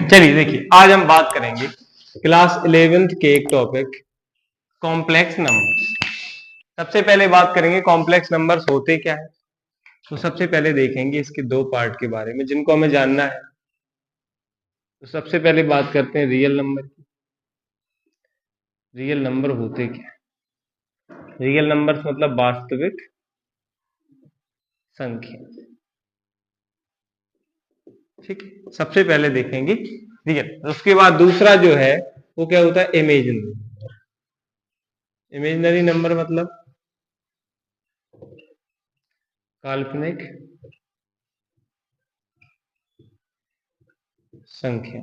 चलिए देखिए, आज हम बात करेंगे क्लास 11th के एक टॉपिक कॉम्प्लेक्स नंबर्स। सबसे पहले बात करेंगे कॉम्प्लेक्स नंबर्स होते क्या है। तो सबसे पहले देखेंगे इसके दो पार्ट के बारे में जिनको हमें जानना है। तो सबसे पहले बात करते हैं रियल नंबर की। रियल नंबर होते क्या है? रियल नंबर्स मतलब वास्तविक संख्या। ठीक है, सबसे पहले देखेंगे रियल। उसके बाद दूसरा जो है वो क्या होता है, इमेजिनरी। इमेजिनरी नंबर मतलब काल्पनिक संख्या।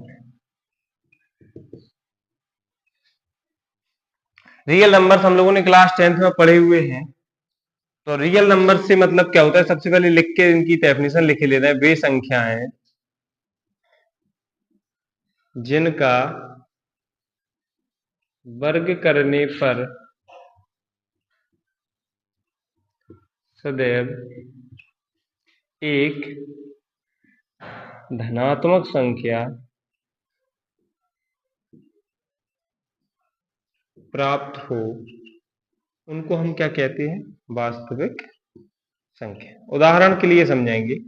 रियल नंबर्स हम लोगों ने क्लास 10th में पढ़े हुए हैं। तो रियल नंबर से मतलब क्या होता है, सबसे पहले लिख के इनकी डेफिनेशन लिख लेना है। वे संख्याएं जिनका वर्ग करने पर सदैव एक धनात्मक संख्या प्राप्त हो, उनको हम क्या कहते हैं, वास्तविक संख्या। उदाहरण के लिए समझाएंगे।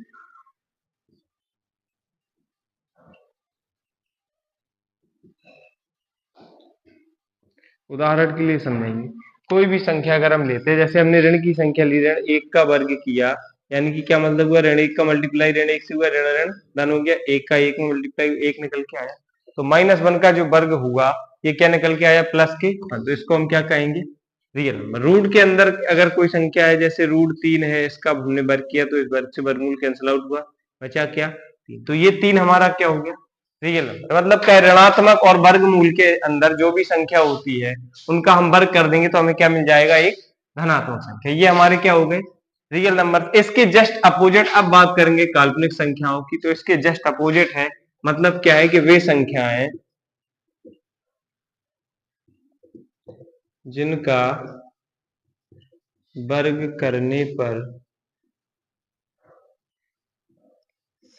उदाहरण के लिए समझेंगे, कोई भी संख्या अगर हम लेते हैं, जैसे हमने ऋण की संख्या ली, ऋण 1 का वर्ग किया, यानी कि क्या मतलब हुआ, ऋण 1 का मल्टीप्लाई ऋण 1 से हुआ, ऋण ऋण धन हो गया, 1 का 1 में मल्टीप्लाई 1 निकल के आया। तो -1 का जो वर्ग हुआ ये क्या निकल के आया, प्लस के। तो इसको हम क्या कहेंगे, रियल नंबर। रूट के अंदर अगर कोई संख्या है, जैसे √3 है, इसका हमने वर्ग किया तो इस वर्ग से वर्गमूल कैंसिल आउट हुआ, बचा क्या, 3। तो ये 3 हमारा क्या हो गया, रियल नंबर। मतलब क्या, ऋणात्मक और वर्गमूल के अंदर जो भी संख्या होती है उनका हम वर्ग कर देंगे तो हमें क्या मिल जाएगा, एक धनात्मक संख्या। ये हमारे क्या हो गए, रियल नंबर। इसके जस्ट अपोजिट अब बात करेंगे काल्पनिक संख्याओं की। तो इसके जस्ट अपोजिट है, मतलब क्या है कि वे संख्याएं जिनका वर्ग करने पर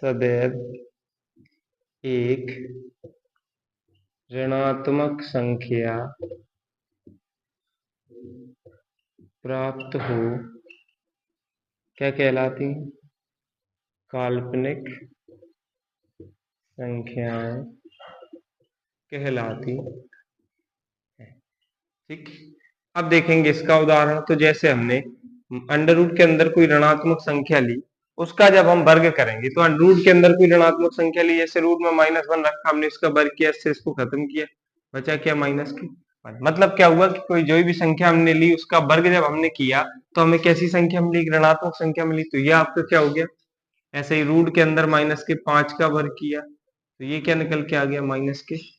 सदैव एक ऋणात्मक संख्या प्राप्त हो, क्या कहलाती हैं, काल्पनिक संख्याएं कहलाती है। ठीक, अब देखेंगे इसका उदाहरण। तो जैसे हमने अंडर रूट के अंदर कोई ऋणात्मक संख्या ली, उसका जब हम वर्ग करेंगे, तो रूट के अंदर कोई ऋणात्मक संख्या ली, जैसे रूट में -1 रखा, हमने इसका वर्ग किया, इससे इसको खत्म किया, बचा क्या, माइनस के। मतलब क्या हुआ कि कोई जो भी संख्या हमने ली उसका वर्ग जब हमने किया तो हमें कैसी संख्या मिली, ऋणात्मक संख्या मिली। तो ये आपका क्या हो गया, ऐसे ही रूट के अंदर -5 का वर्ग किया तो ये क्या निकल के आ गया, -5।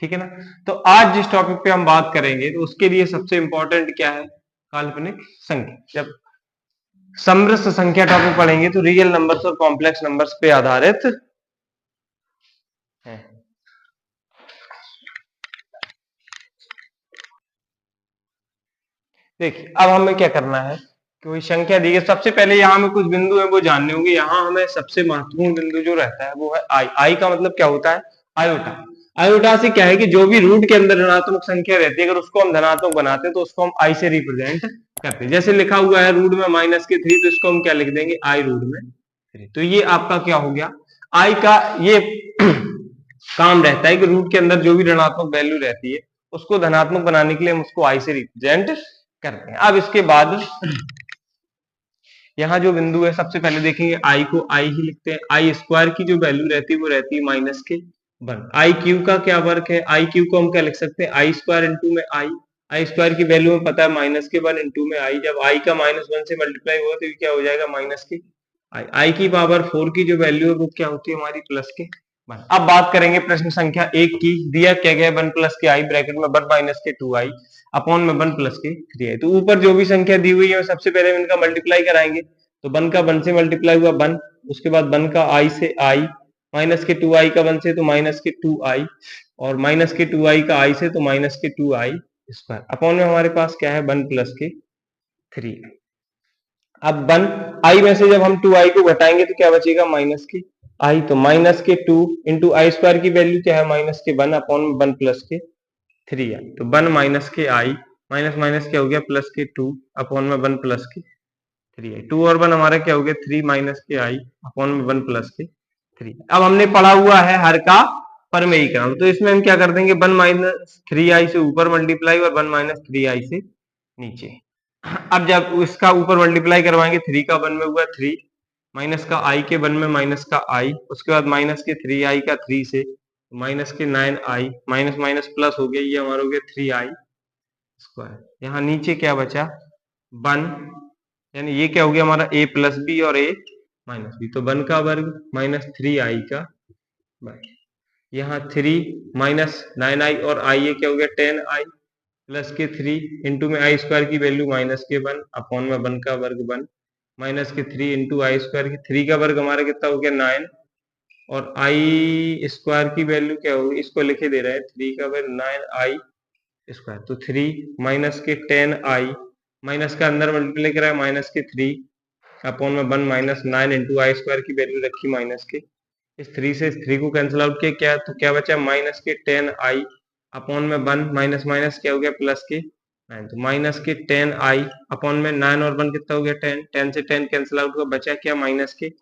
ठीक है ना। तो आज जिस टॉपिक पे हम बात करेंगे तो उसके लिए सबसे इंपॉर्टेंट क्या है, काल्पनिक संख्या। जब समृद्ध संख्या टॉपिक पढ़ेंगे तो रियल नंबर्स और कॉम्प्लेक्स नंबर्स पे आधारित है। देखिए, अब हमें क्या करना है, कोई संख्या दी है, सबसे पहले यहाँ में कुछ बिंदु है वो जानने होंगे। यहाँ हमें सबसे महत्वपूर्ण बिंदु जो रहता है वो है आई। आई का मतलब क्या होता है, आयोटा। आयोटा से क्या है कि जो भी रूट के अंदर ऋणात्मक संख्या रहती है, अगर उसको हम धनात्मक बनाते हैं तो उसको हम आई से रिप्रेजेंट करते हैं। जैसे लिखा हुआ है रूट में -3, तो इसको हम क्या लिख देंगे, आई रूट में 3। तो ये आपका क्या हो गया, आई का ये काम रहता है कि रूट के अंदर जो भी ऋणात्मक वैल्यू रहती है उसको धनात्मक बनाने के लिए हम उसको आई से रिप्रेजेंट करते हैं। अब इसके बाद यहाँ जो बिंदु है, सबसे पहले देखेंगे आई को आई ही लिखते हैं। आई स्क्वायर की जो वैल्यू रहती है वो रहती है -1। आई क्यू का क्या वर्क है, आई क्यू को हम क्या लिख सकते हैं, आई स्क्वायर इंटू में आई। आई स्क्वायर की वैल्यू में पता है -1 इंटू में आई। जब आई का -1 से मल्टीप्लाई होगा तो ये क्या हो जाएगा, -आई। आई की पावर 4 की जो वैल्यू है वो क्या होती है हमारी, +1। अब बात करेंगे प्रश्न संख्या 1 की। दिया क्या गया, 1 + के आई ब्रैकेट में 1 - के 2i अपॉन में 1 + के 3i। तो ऊपर जो भी संख्या दी हुई है सबसे पहले हम इनका मल्टीप्लाई कराएंगे। तो 1 का 1 से मल्टीप्लाई हुआ 1, उसके बाद 1 का i से i, माइनस के 2i का 1 से तो माइनस के 2i, और माइनस के 2i का i से तो माइनस के 2i स्क्वायर अपॉन में हमारे पास क्या है, 1 + के 3i। अब 1 i में से जब हम 2i को घटाएंगे तो क्या बचेगा, -के आई तो माइनस के 2 इंटू आई स्क्वायर की वैल्यू क्या है माइनस के 1 अपॉन 1 प्लस के 3 आई, तो 1 माइनस के आई माइनस माइनस क्या हो गया प्लस के 2 अपॉन में 1 प्लस के 3 आई, 2 और 1 हमारा क्या हो गया 3 माइनस के आई अपॉन में 1 प्लस के 3। अब हमने पढ़ा हुआ है हर का परमेयीकरण, तो इसमें हम क्या कर देंगे 1 माइनस 3i से ऊपर मल्टीप्लाई और 1 माइनस 3i से नीचे। अब जब इसका ऊपर मल्टीप्लाई करवाएंगे 3 का 1 में हुआ 3 माइनस का i के 1 में माइनस का i, उसके बाद माइनस के 3i का 3 से माइनस के 9i माइनस माइनस प्लस हो गया, ये हमारा हो गया 3i स्क्वायर। यहाँ नीचे क्या बचा 1, यानी ये क्या हो गया हमारा a प्लस बी और a माइनस बी, तो 1 का वर्ग माइनस 3i का वर्ग। यहाँ 3 माइनस 9i और i ये क्या हो गया 10i प्लस के 3 इंटू में आई स्क्वायर की वैल्यू माइनस के 1 अपॉन में 1 का वर्ग 1 माइनस के 3 इंटू आई स्क्वायर की 3 का वर्ग हमारा कितना हो गया 9 और आई स्क्वायर की वैल्यू क्या होगी, इसको लिखे दे रहे हैं 3 का वर्ग 9i स्क्वायर, तो 3 माइनस के 10i माइनस का अंदर मल्टीप्लाई करा है माइनस के 3 अपॉन में 1 माइनस 9 इंटू आई स्क्वायर की वैल्यू रखी माइनस के, इस 3 से इस 3 को कैंसिल आउट किया क्या, तो क्या बचा माइनस के 10i अपॉन में 1 माइनस माइनस क्या हो गया प्लस के 9, तो माइनस के 10i अपॉन में 9 और 1 कितना हो गया 10, 10 से 10 कैंसिल आउट हुआ, बचा क्या माइनस के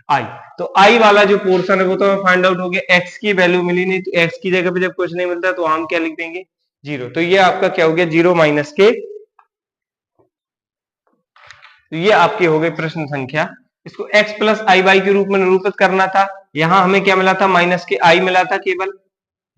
i। तो i वाला जो पोर्शन है वो तो फाइंड आउट हो गया, x की वैल्यू मिली नहीं, तो x की जगह पे जब कुछ नहीं मिलता तो हम क्या लिख देंगे 0, तो ये आपका क्या हो गया 0 माइनस के, तो ये आपकी हो गई प्रश्न संख्या। इसको x प्लस आई वाई के रूप में निरूपित करना था, यहां हमें क्या मिला था माइनस के i मिला था केवल,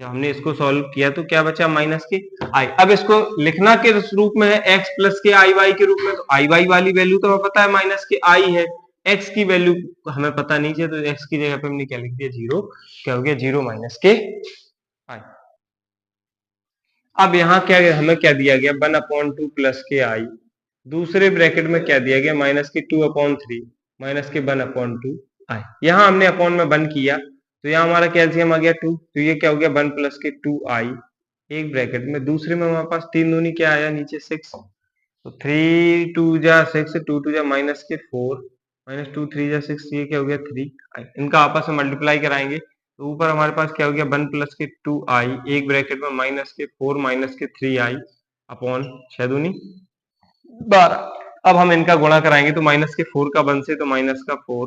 जब हमने इसको सॉल्व किया तो क्या बचा माइनस के i। अब इसको लिखना के रूप में है x प्लस के आई वाई के रूप में, तो आई वाई वाली वैल्यू तो हमें पता है माइनस के i है, x की वैल्यू हमें पता नहीं है, तो x की जगह पे हमने क्या लिख दिया 0, क्या हो गया 0 माइनस के i। अब यहाँ क्या हमें क्या दिया गया 1/2 प्लस के i, दूसरे ब्रैकेट में क्या दिया गया माइनस के 2/3 माइनस के 1/2 i, यहाँ हमने अपॉन में 1 किया तो यहाँ हमारा कैल्सियम आ गया 2, तो ये क्या हो गया 1 प्लस के 2i एक ब्रैकेट में, दूसरे में हमारे पास 3 दूनी क्या आया नीचे 6, तो 3 2 जा 6 2 2 जा माइनस के 4 माइनस 2 3 जा 6, ये क्या हो गया 3i, इनका आपस में मल्टीप्लाई कराएंगे तो ऊपर हमारे पास क्या हो गया 1 प्लस के 2i एक ब्रैकेट में माइनस के 4 माइनस के 3i अपॉन 6 दूनी 12। अब हम इनका गुणा कराएंगे तो माइनस के 4 का 1 से तो माइनस का 4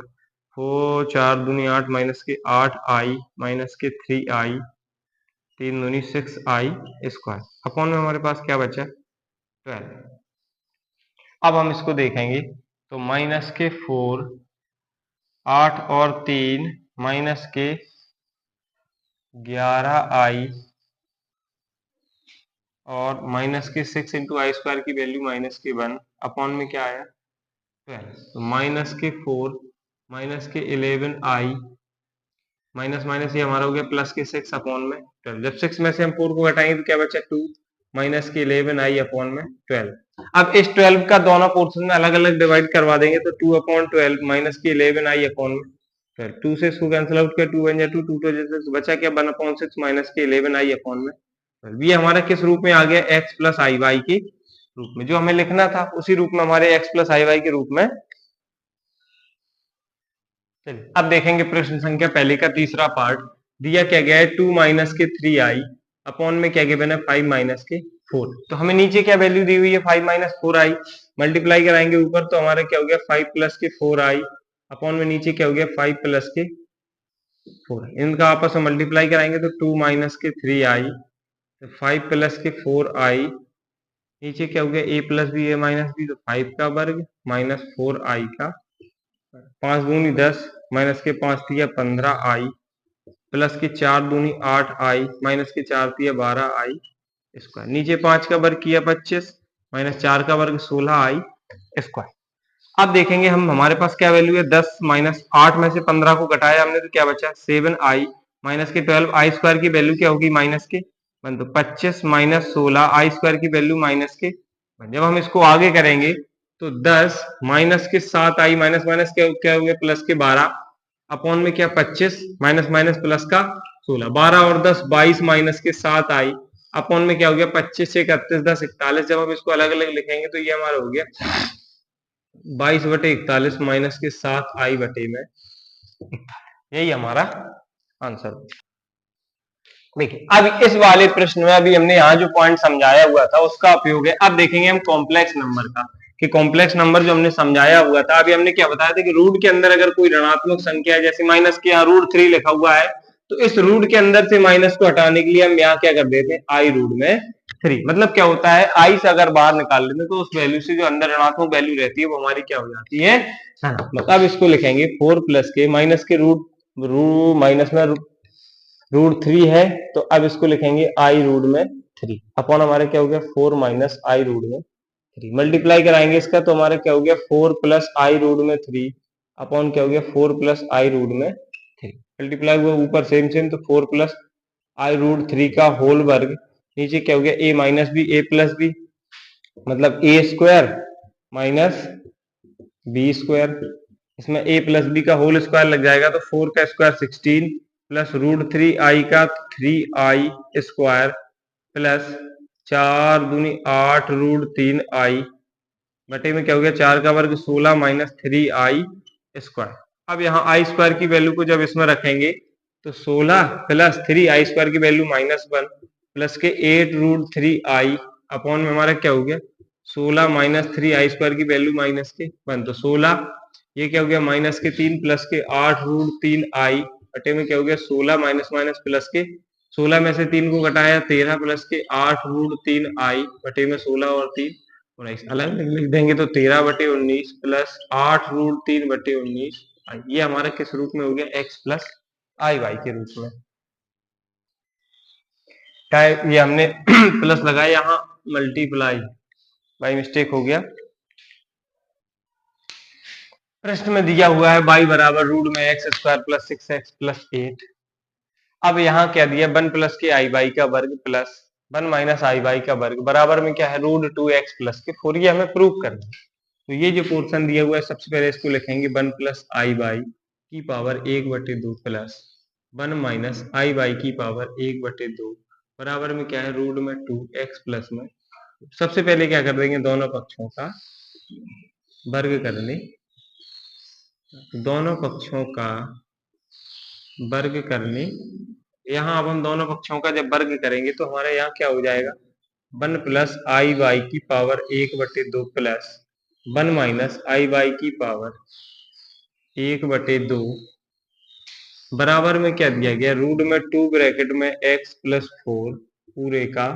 4 4 दूनी 8 माइनस के 8i माइनस के 3i 3 दूनी 6i स्क्वायर अपॉन में हमारे पास क्या बचा 12। अब हम इसको देखेंगे तो माइनस के 4 8 और 3 माइनस के 11i और माइनस के 6 इंटू आई स्क्वायर की वैल्यू माइनस के 1 अपॉन में क्या आया 12, तो माइनस के 4 माइनस के 11i माइनस माइनस ये हमारा हो गया प्लस के 6 अपॉन में 12, जब 6 में से हम 4 को घटाएंगे तो क्या बचा 2 माइनस के 11i अपॉन में 12। अब इस 12 का दोनों पोर्शन में अलग अलग डिवाइड करवा देंगे तो 2/12 माइनस के 11i अपॉन में 12, 2 से इसको कैंसिल आउट किया 2 1 जा 2 2 2 जैसे बचा क्या 1/6 माइनस के 11i अपॉन में 12। ये हमारा किस रूप में आ गया x प्लस आई वाई के रूप में, जो हमें लिखना था उसी रूप में हमारे x प्लस आई वाई के रूप में। चलिए अब देखेंगे प्रश्न संख्या पहले का तीसरा पार्ट, दिया क्या गया है 2 माइनस के 3i अपॉन में क्या गिवन है 5 माइनस के 4, तो हमें नीचे क्या वैल्यू दी हुई है 5 माइनस 4i, मल्टीप्लाई कराएंगे ऊपर तो हमारा क्या हो गया 5 प्लस के 4i अपॉन में नीचे क्या हो गया 5 प्लस के 4, इनका आपस में मल्टीप्लाई कराएंगे तो 2 माइनस के 3i 5 प्लस के 4i नीचे क्या हो गया a plus B A minus B, तो 5 का वर्ग माइनस 4i का 5 दूनी 10 माइनस के 5 दिया 15i प्लस के 4 दूनी 8i माइनस के 4 दिया 12i स्क्वायर, नीचे 5 का वर्ग किया 25 माइनस 4 का वर्ग 16i स्क्वायर। अब देखेंगे हम हमारे पास क्या वैल्यू है 10 माइनस 8 में से 15 को घटाया हमने तो क्या बचा 7i माइनस के 12i स्क्वायर की वैल्यू क्या होगी माइनस के 1, तो 25 माइनस 16i स्क्वायर की वैल्यू माइनस के 1। जब हम इसको आगे करेंगे तो 10 माइनस के 7i माइनस माइनस क्या हो गया प्लस के 12 अपॉन में क्या 25 माइनस माइनस प्लस का 16, 12 और 10 22 माइनस के 7i अपॉन में क्या हो गया 25 से 31 10 41। जब हम इसको अलग अलग लिखेंगे तो ये हमारा हो गया 22/41 माइनस के 7i बटे में 41। यही हमारा आंसर। देखिए अब इस वाले प्रश्न में अभी हमने यहाँ जो पॉइंट समझाया हुआ था उसका उपयोग है। अब देखेंगे हम कॉम्प्लेक्स नंबर का, कि कॉम्प्लेक्स नंबर जो हमने समझाया हुआ था, अभी हमने क्या बताया था कि रूट के अंदर अगर कोई ऋणात्मक संख्या है, जैसे माइनस के यहाँ √3 लिखा हुआ है, तो इस रूट के अंदर से माइनस को हटाने के लिए हम यहाँ क्या कर देते हैं, आई रूट में 3। मतलब क्या होता है, आई से अगर बाहर निकाल लेते हैं तो उस वैल्यू से जो अंदर ऋणात्मक वैल्यू रहती है वो हमारी क्या हो जाती है, धनात्मक। अब इसको लिखेंगे 4 प्लस के माइनस के रूट माइनस में √3 है, तो अब इसको लिखेंगे आई रूट में 3 अपॉन हमारे क्या हो गया 4 माइनस आई रूट में 3। मल्टीप्लाई कराएंगे इसका तो हमारा क्या हो गया 4 प्लस आई रूट में 3 अपॉन क्या हो गया 4 प्लस आई रूट में 3। मल्टीप्लाई हुआ ऊपर सेम सेम, तो 4 प्लस आई रूट 3 का होल वर्ग, नीचे क्या हो गया ए माइनस बी ए प्लस बी, मतलब ए स्क्वायर माइनस बी स्क्वायर। इसमें ए प्लस बी का होल स्क्वायर लग जाएगा, तो 4 का स्क्वायर 16 प्लस √3 आई का 3 आई स्क्वायर प्लस 4 दूनी 8 √3 आई बटे में क्या हो गया 4 का वर्ग 16 माइनस 3 आई स्क्वायर। अब यहाँ आई स्क्वायर की वैल्यू को जब इसमें रखेंगे तो 16 प्लस 3 आई स्क्वायर की वैल्यू -1 प्लस के 8 √3 आई अपॉन में हमारा क्या हो गया 16 माइनस 3 आई स्क्वायर की वैल्यू -1, तो 16 ये क्या हो गया -3 प्लस के 8 √3 आई बटे में क्या हो गया 16 माइनस माइनस प्लस के 16 में से 3 को घटाया 13 प्लस के 8 √3 आई बटे में 16 और 3 19। अलग लिख देंगे तो 13 बटे 19 प्लस 8 √3 बटे 19 आई। ये हमारा किस रूप में हो गया x प्लस आई वाई के रूप में। ये हमने प्लस लगाया, यहाँ मल्टीप्लाई बाई मिस्टेक हो गया। प्रश्न में दिया हुआ है y बराबर रूट में x² प्लस 6x प्लस 8। अब यहाँ क्या दिया 1 प्लस के आई वाई का वर्ग प्लस 1 माइनस आई वाई का वर्ग बराबर में क्या है √2x प्लस के 4। ये हमें प्रूव करना है। तो ये जो पोर्शन दिया हुआ है सबसे पहले इसको लिखेंगे 1 प्लस आई वाई की पावर 1/2 प्लस 1 माइनस आई वाई की पावर 1/2 बराबर में क्या है रूट में 2x प्लस में। सबसे पहले क्या कर देंगे दोनों पक्षों का वर्ग करने, दोनों पक्षों का वर्ग करने। यहाँ अब हम दोनों पक्षों का जब वर्ग करेंगे तो हमारे यहाँ क्या हो जाएगा 1 प्लस आई वाई की पावर 1/2 प्लस 1 माइनस आई वाई की पावर 1/2 बराबर में क्या दिया गया रूट में 2 ब्रैकेट में x प्लस 4 पूरे का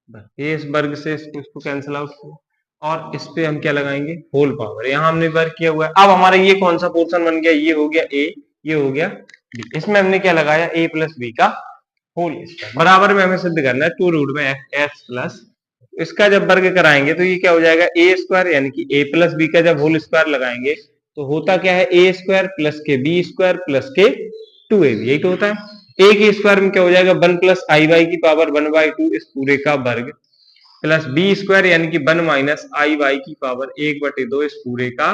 वर्ग। ये इस वर्ग से इसको कैंसिल आउट किया और इस पे हम क्या लगाएंगे होल पावर। यहाँ हमने वर्ग किया हुआ है। अब हमारा ये कौन सा पोर्शन बन गया, ये हो गया a, ये हो गया b। इसमें हमने क्या लगाया a प्लस बी का होल स्क्वायर बराबर में हमें सिद्ध करना है 2 रूट में x प्लस। इसका जब वर्ग कराएंगे तो ये क्या हो जाएगा a स्क्वायर, यानी कि a प्लस बी का जब होल स्क्वायर लगाएंगे तो होता क्या है a स्क्वायर प्लस के b स्क्वायर प्लस के 2ab। यही तो होता है। a के स्क्वायर में क्या हो जाएगा 1 प्लस आई वाई की पावर 1/2 इस पूरे का वर्ग प्लस बी स्क्वायर यानी कि 1 माइनस आई वाई की पावर 1/2 इस पूरे का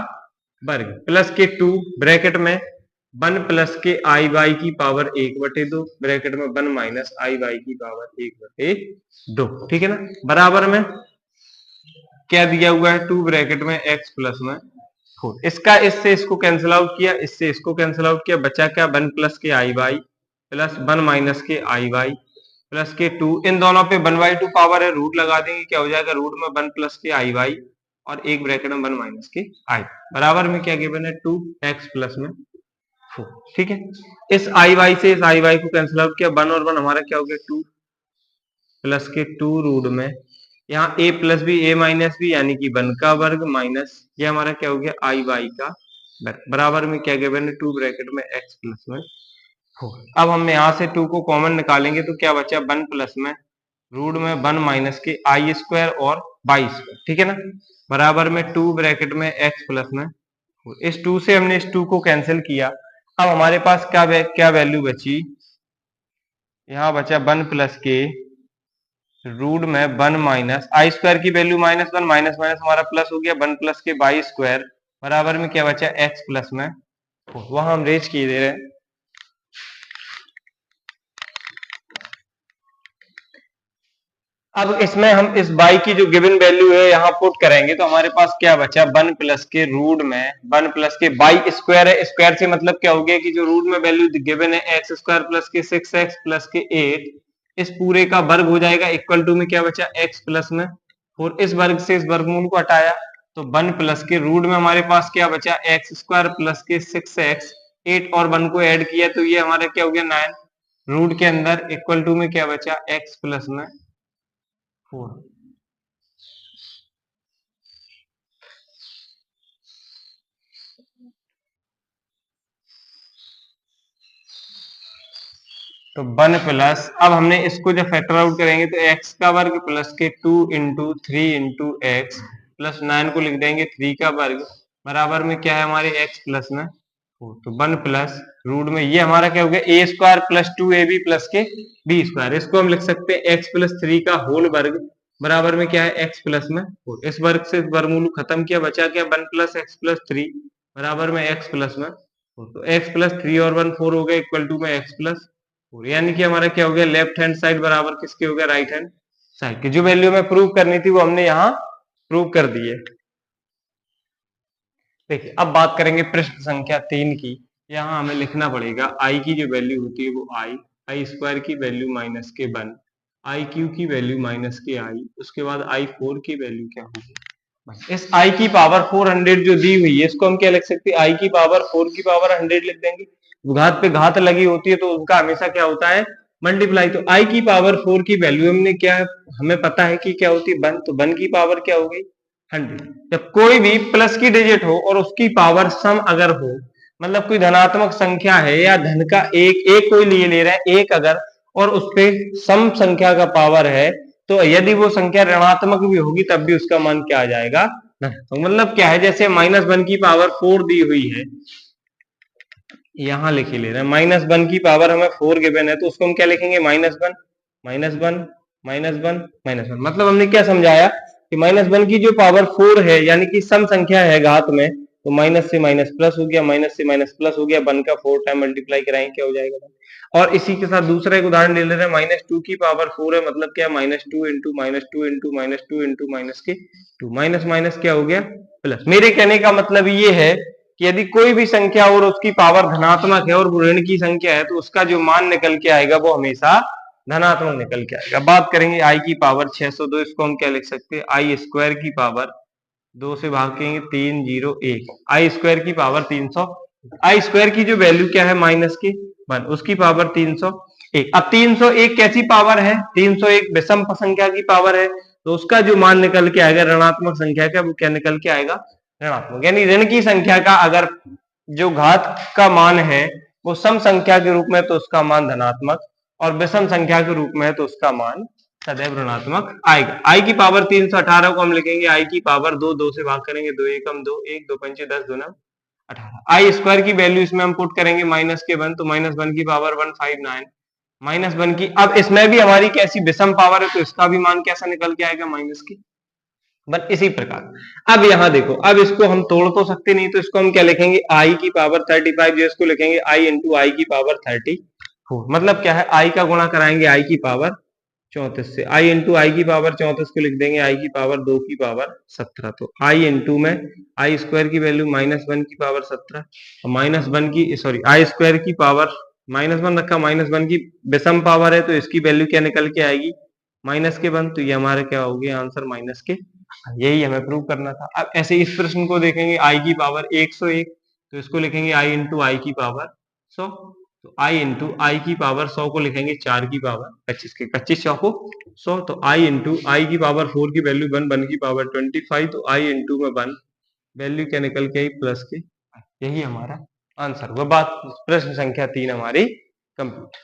वर्ग प्लस के 2 ब्रैकेट में 1 प्लस के आई वाई की पावर 1/2 ब्रैकेट में 1 माइनस आई वाई की पावर 1/2। ठीक है ना, बराबर में क्या दिया हुआ है 2 ब्रैकेट में x प्लस में 4। इसका इससे इसको कैंसिल आउट किया, इससे इसको कैंसिल आउट किया, बचा क्या 1 प्लस के आई वाई प्लस 1 माइनस के आई वाई प्लस के 2। इन दोनों पे 1/2 पावर है, रूट लगा देंगे, क्या हो जाएगा रूट में 1 प्लस के आई वाई और एक ब्रैकेट में 1 माइनस के आई बराबर में क्या गिवन है 2x प्लस में 4। ठीक है, इस आई वाई से इस आई वाई को कैंसिल आउट किया, 1 और 1 हमारा क्या हो गया 2 प्लस के 2 रूट में यहाँ a plus B a minus B यानी कि 1 का वर्ग माइनस ये हमारा क्या हो गया आई वाई का वर्ग बराबर में क्या गिवन है 2 ब्रैकेट में x प्लस में 4। अब हम यहाँ से 2 को कॉमन निकालेंगे तो क्या बचा 1 प्लस में रूट में 1 माइनस के आई स्क्वायर और वाई स्क्वायर। ठीक है ना, बराबर में 2 ब्रैकेट में x प्लस में 4। इस 2 से हमने इस 2 को कैंसिल किया। अब हमारे पास क्या वैल्यू बची, यहाँ बचा 1 प्लस के रूट में 1 माइनस आई स्क्वायर की वैल्यू -1 माइनस माइनस हमारा प्लस हो गया 1 प्लस के वाई स्क्वायर बराबर में क्या बचा x प्लस में 4। वहां हम रेज किए दे रहे हैं। अब इसमें हम इस बाई की जो गिवन वैल्यू है यहाँ पुट करेंगे तो हमारे पास क्या बचा, 1 प्लस के रूट में 1 प्लस के बाई स्क्वायर है, स्क्वायर से मतलब क्या हो गया कि जो रूट में वैल्यू गिवन है एक्स स्क्वायर प्लस के 6x प्लस के 8, इस पूरे का वर्ग हो जाएगा, इक्वल टू में क्या बचा x प्लस में 4, इस वर्ग से इस वर्गमूल को हटाया तो 1 प्लस के रूट में हमारे पास क्या बचा एक्स स्क्वायर प्लस के 6x, 8 और 1 को ऐड किया तो ये हमारा क्या हो गया 9, रूट के अंदर इक्वल टू में क्या बचा x प्लस में 4। तो 1 प्लस, अब हमने इसको जब फैक्टर आउट करेंगे तो x का वर्ग प्लस के 2 इंटू 3 इंटू एक्स प्लस 9 को लिख देंगे 3 का वर्ग बराबर में क्या है हमारे x प्लस में 4। तो 1 प्लस रूट में ये हमारा क्या हो गया ए स्क्वायर प्लस 2ab प्लस के बी स्क्वायर, इसको हम लिख सकते हैं x प्लस 3 का होल वर्ग बराबर में क्या है x प्लस में 4। इस वर्ग से वर्गमूल खत्म किया, बचा क्या 1 प्लस एक्स प्लस 3 बराबर में x प्लस में 4। तो x प्लस 3 और 1 4 हो गया इक्वल टू में x प्लस 4, यानी कि हमारा क्या हो गया लेफ्ट हैंड साइड बराबर किसके हो गया राइट हैंड साइड की। जो वैल्यू हमें प्रूव करनी थी वो हमने यहाँ प्रूव कर दी है। देखिए अब बात करेंगे प्रश्न संख्या 3 की। यहाँ हमें लिखना पड़ेगा आई की जो वैल्यू होती है वो आई स्क्वायर की वैल्यू माइनस के 1, आई क्यू की वैल्यू माइनस के आई, उसके बाद आई 4 की वैल्यू क्या होगी। इस आई की पावर 400 जो दी हुई है इसको हम क्या लिख सकते हैं, आई की पावर 4 की पावर 100 लिख देंगे। घात पे घात लगी होती है तो उनका हमेशा क्या होता है मल्टीप्लाई। तो आई की पावर 4 की वैल्यू हमने क्या है, हमें पता है कि क्या होती है 1, तो 1 की पावर क्या हो गई 100। जब कोई भी प्लस की डिजिट हो और उसकी पावर सम अगर हो, मतलब कोई धनात्मक संख्या है या धन का एक कोई लिए ले रहा है एक अगर, और उस पे सम संख्या का पावर है, तो यदि वो संख्या ऋणात्मक भी होगी तब भी उसका मान क्या आ जाएगा तो मतलब क्या है, जैसे -1 की पावर 4 दी हुई है, यहां लिखे ले रहे हैं -1 की पावर हमें 4 गिवन है तो उसको हम क्या लिखेंगे -1 -1 -1 -1। मतलब हमने क्या समझाया कि -1 की जो पावर 4 है यानी कि सम संख्या है घात में, तो माइनस से माइनस प्लस हो गया, माइनस से माइनस प्लस हो गया, 1 का 4 टाइम मल्टीप्लाई कराएंगे क्या हो जाएगा। और इसी के साथ दूसरा एक उदाहरण ले ले रहे हैं -2 की पावर 4 है, मतलब क्या -2 इंटू -2 इंटू -2 इंटू माइनस के 2, माइनस माइनस क्या हो गया प्लस। मेरे कहने का मतलब ये है कि यदि कोई भी संख्या और उसकी पावर धनात्मक है और वो ऋण की संख्या है तो उसका जो मान निकल के आएगा वो हमेशा धनात्मक निकल के आएगा। बात करेंगे आई की पावर 602, इसको हम क्या लिख सकते हैं आई स्क्वायर की पावर 2 से भागेंगे 301, आई स्क्वायर की पावर 300, आई स्क्वायर की जो वैल्यू क्या है माइनस की 1, उसकी पावर 301। अब 301 कैसी पावर है, 301 विषम संख्या की पावर है, तो उसका जो मान निकल के आएगा ऋणात्मक संख्या का वो क्या निकल के आएगा ऋणात्मक। यानी ऋण की संख्या का अगर जो घात का मान है वो सम संख्या के रूप में तो उसका मान धनात्मक, और विषम संख्या के रूप में है तो उसका मान सदैव ऋणात्मक आएगा। आई की पावर 318 को हम लिखेंगे आई की पावर 2, 2 से भाग करेंगे 2 एकम 2, 1 2 पंचे 10 2 9 18। आई स्क्वायर की वैल्यू इसमें हम पुट करेंगे माइनस के 1, तो -1 की पावर 159 -1 की। अब इसमें भी हमारी कैसी विषम पावर है तो इसका भी मान कैसा निकल के आएगा माइनस की। बट इसी प्रकार अब यहां देखो, अब इसको हम तोड़ तो सकते नहीं, तो इसको हम क्या लिखेंगे आई की पावर 35, जो इसको लिखेंगे आई इंटू आई की पावर 34। मतलब क्या है आई का गुणा कराएंगे आई की पावर 34 से, आई इंटू आई की पावर 34 को लिख देंगे आई की पावर 2 की पावर 17। तो आई इंटू में आई स्क्वायर की वैल्यू -1 की पावर 17 और -1 की सॉरी आई स्क्वायर की पावर -1 रखा, -1 की विषम पावर है तो इसकी वैल्यू क्या निकल के आएगी माइनस के 1, तो ये हमारा क्या हो गया आंसर माइनस के, यही हमें प्रूव करना था। अब ऐसे इस प्रश्न को देखेंगे आई की पावर 101, तो इसको लिखेंगे आई इंटू आई की पावर 100, तो आई इंटू आई की पावर 100 को लिखेंगे 4 की पावर 25 के 25 100 को 100, तो आई इंटू आई की पावर 4 की वैल्यू 1, 1 की पावर 25, तो आई इंटू में 1 वैल्यू क्या निकल के आई प्लस के, यही हमारा आंसर। वह बात प्रश्न संख्या 3 हमारी कंप्लीट।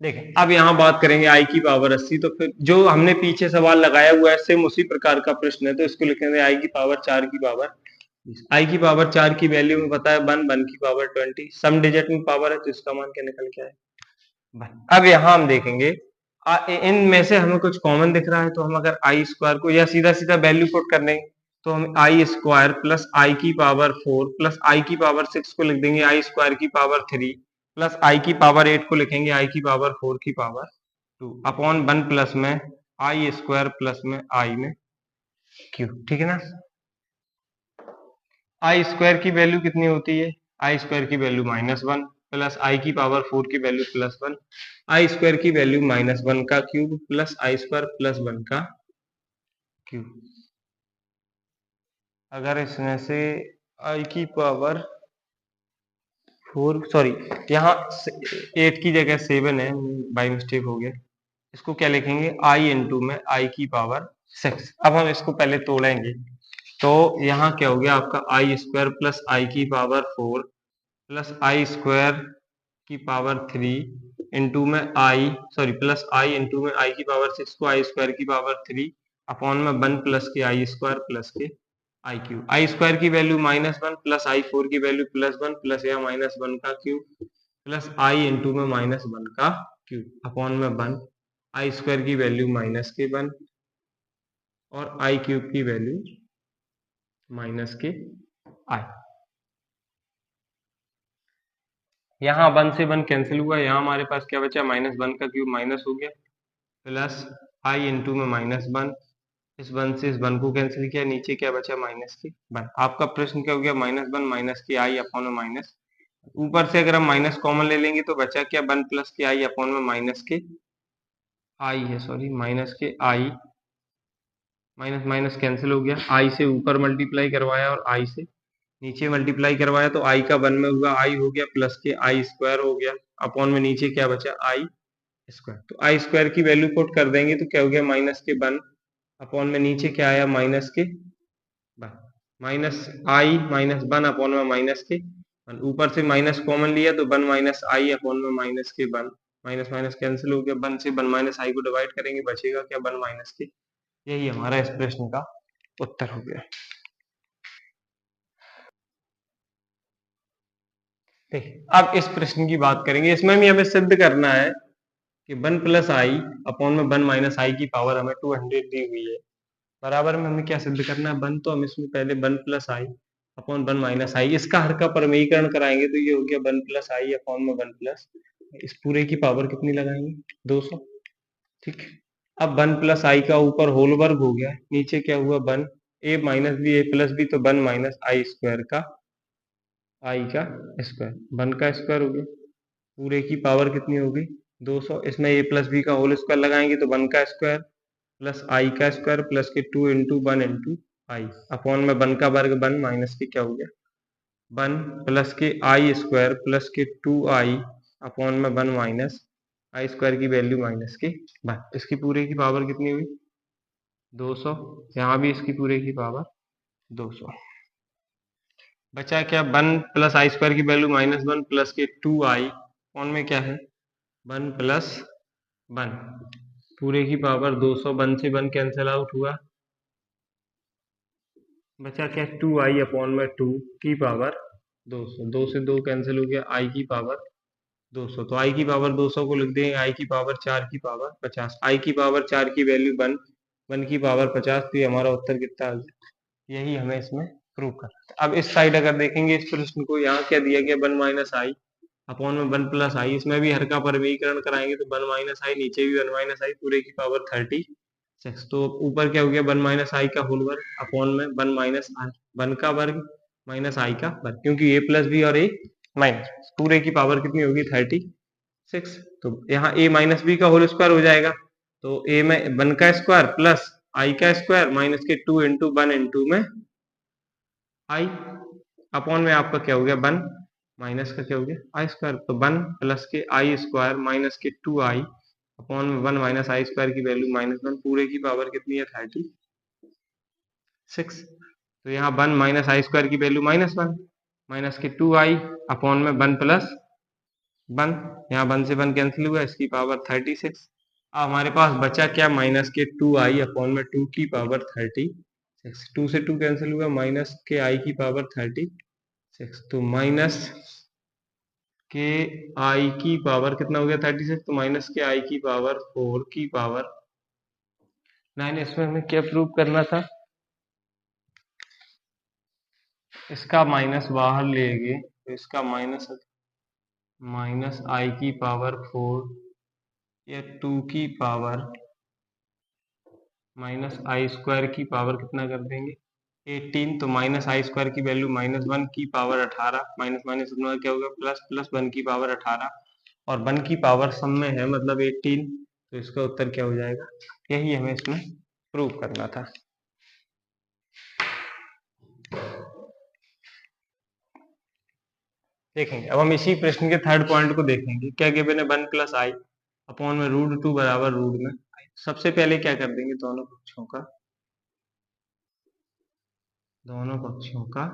देखें अब यहाँ बात करेंगे आई की पावर 80, तो फिर जो हमने पीछे सवाल लगाया हुआ है सेम उसी प्रकार का प्रश्न है, तो इसको लिखेंगे आई की पावर 4 की पावर, आई की पावर 4 की वैल्यू में पता है 1, 1 की पावर 20, सम डिजिट में पावर है तो इसका मान क्या निकल के आए। अब यहाँ हम देखेंगे इनमें से हमें कुछ कॉमन दिख रहा है, तो हम अगर आई स्क्वायर को या सीधा सीधा वैल्यू पुट कर देंगे तो हम आई स्क्वायर प्लस आई की पावर 4 प्लस आई की पावर 6 को लिख देंगे आई स्क्वायर की पावर 3 प्लस आई की पावर 8 को लिखेंगे आई की पावर 4 की पावर 2 अपॉन 1 प्लस में आई स्क्वायर प्लस में आई में क्यू, ठीक है ना। आई स्क्वायर की वैल्यू कितनी होती है, आई स्क्वायर की वैल्यू -1 प्लस आई की पावर 4 की वैल्यू +1, आई स्क्वायर की वैल्यू -1 का क्यूब प्लस आई स्क्वायर +1 का क्यूब। अगर इसमें से आई की पावर 4 सॉरी यहाँ 8 की जगह 7 है, बाई मिस्टेक हो गया, इसको क्या लिखेंगे आई इंटू में आई की पावर 6। अब हम इसको पहले तोड़ेंगे, तो यहाँ क्या हो गया आपका आई स्क्वायर प्लस आई की पावर 4 प्लस आई स्क्वायर की पावर 3 इंटू में आई सॉरी प्लस आई इंटू में आई की पावर 6 को आई स्क्वायर की पावर 3 अपॉन में 1 प्लस के आई स्क्वायर प्लस के आई क्यूब। आई स्क्वायर की वैल्यू -1 प्लस आई 4 की वैल्यू +1 प्लस या -1 का क्यूब प्लस आई इंटू में -1 का क्यूब अपॉन में 1, आई स्क्वायर की वैल्यू -1 और आई क्यूब की वैल्यू -आई। यहाँ 1 से 1 कैंसिल हुआ, यहाँ हमारे पास क्या बचा -1 का क्यूब माइनस हो गया प्लस आई इंटू में -1, इस 1 से इस 1 को कैंसिल किया, नीचे क्या बचा -1। आपका प्रश्न क्या हो गया -1 माइनस के आई अपॉन में माइनस, ऊपर से अगर हम माइनस कॉमन ले लेंगे तो बचा क्या 1 प्लस के आई अपॉन में माइनस के आई है, सॉरी माइनस के आई, माइनस माइनस कैंसिल हो गया, आई से ऊपर मल्टीप्लाई करवाया और आई से नीचे मल्टीप्लाई करवाया तो आई का 1 में हुआ आई हो गया प्लस के आई स्क्वायर हो गया अपॉन में नीचे क्या बचा आई स्क्वायर। तो आई स्क्वायर की वैल्यू पुट कर देंगे तो क्या हो गया -1 अपॉन में नीचे क्या आया -1 माइनस आई -1 अपॉन में -1 ऊपर से माइनस कॉमन लिया तो 1 माइनस आई अपॉन में -1 माइनस माइनस कैंसिल हो गया, 1 से 1 माइनस आई को डिवाइड करेंगे बचेगा क्या 1 -के। यही हमारा इस प्रश्न का उत्तर हो गया। देखिए अब इस प्रश्न की बात करेंगे, इसमें भी हमें सिद्ध करना है कि 1 प्लस आई अपॉन में 1 माइनस आई की पावर हमें 200 दी हुई है, बराबर में हमें क्या सिद्ध करना है 1, तो हम इसमें पहले 1 प्लस आई अपॉन 1 माइनस आई, इसका हर का परमीकरण कराएंगे तो ये हो गया 1 प्लस आई अपॉन में 1 प्लस इस पूरे की पावर कितनी लगाएंगे 200, ठीक। अब 1 प्लस आई का ऊपर होल वर्ग हो गया, नीचे क्या हुआ 1 ए माइनस बी ए प्लस बी, तो 1 माइनस आई स्क्वायर का आई का स्क्वायर, 1 का स्क्वायर हो गया, पूरे की पावर कितनी हो गई 200, इसमें ए प्लस बी का होल स्क्वायर लगाएंगे तो 1 का स्क्वायर प्लस आई का स्क्वायर प्लस के 2 इंटू 1 इंटू आई अपॉन में 1 का वर्ग 1 माइनस के क्या हो गया 1 प्लस के आई स्क्वायर प्लस के 2i अपॉन में 1 माइनस आई स्क्वायर की वैल्यू -1, इसकी पूरे की पावर कितनी हुई 200, यहाँ भी इसकी पूरे की पावर 200, बचा क्या 1 प्लस आई स्क्वायर की वैल्यू -1 प्लस के 2i अपॉन में क्या है 1 प्लस 1 पूरे की पावर 200, 1 से 1 कैंसिल आउट हुआ, बचा क्या 2i अपॉन में 2 की पावर 200, 2 से 2 कैंसिल हो गया, i की पावर 200, तो i की पावर 200 को लिख देंगे i की पावर 4 की पावर 50, i की पावर 4 की वैल्यू 1, 1 की पावर 50, तो ये हमारा उत्तर कितना आ गया, यही हमें इसमें प्रूव करना है। अब इस साइड अगर देखेंगे इस प्रश्न को, यहाँ क्या दिया गया 1 माइनस आई अपॉन में 1 प्लस आई, इसमें भी हर का परमीकरण कराएंगे तो 1 माइनस आई, नीचे भी 1 माइनस आई, पूरे की पावर 36, तो ऊपर क्या हो गया 1 माइनस आई का होल वर्ग अपॉन में 1 माइनस आई, 1 का वर्ग माइनस आई का वर्ग, क्योंकि ए प्लस बी और ए माइनस, पूरे की पावर कितनी होगी 36, तो यहाँ ए माइनस बी का होल स्क्वायर हो जाएगा, तो ए में 1 का स्क्वायर प्लस आई का स्क्वायर माइनस के 2 इंटू 1 इंटू में आई अपॉन में आपका क्या हो गया 1 माइनस का क्या हो गया आई स्क्वायर, तो 1 प्लस के आई स्क्वायर माइनस के 2i अपॉन में 1 माइनस आई स्क्वायर की वैल्यू -1, पूरे की पावर कितनी है 36, तो यहाँ 1 माइनस आई स्क्वायर की वैल्यू -1 माइनस के 2i अपॉन में 1 प्लस 1, यहाँ 1 से 1 कैंसिल हुआ, इसकी पावर 36, अब हमारे पास बचा क्या माइनस के 2i अपॉन में 2 की पावर 36, 2 से 2 कैंसिल हुआ, माइनस के i की पावर 36, तो माइनस के आई की पावर कितना हो गया 36, तो माइनस के आई की पावर 4 की पावर 9, इसमें हमें क्या प्रूव करना था, इसका माइनस बाहर लेंगे तो इसका माइनस आई की पावर 4 ये 2 की पावर माइनस आई स्क्वायर की पावर कितना कर देंगे 18, तो माइनस आई स्क्वायर की वैल्यू -1 की पावर 18, माइनस माइनस क्या होगा प्लस, प्लस 1 की पावर 18 और 1 की पावर सम में है मतलब 18, तो इसका उत्तर क्या हो जाएगा, यही हमें इसमें प्रूव करना था। देखेंगे अब हम इसी प्रश्न के थर्ड पॉइंट को देखेंगे। क्या गिवन है 1 प्लस आई अपॉन में √2 बराबर रूट में। सबसे पहले क्या कर देंगे, दोनों पक्षों का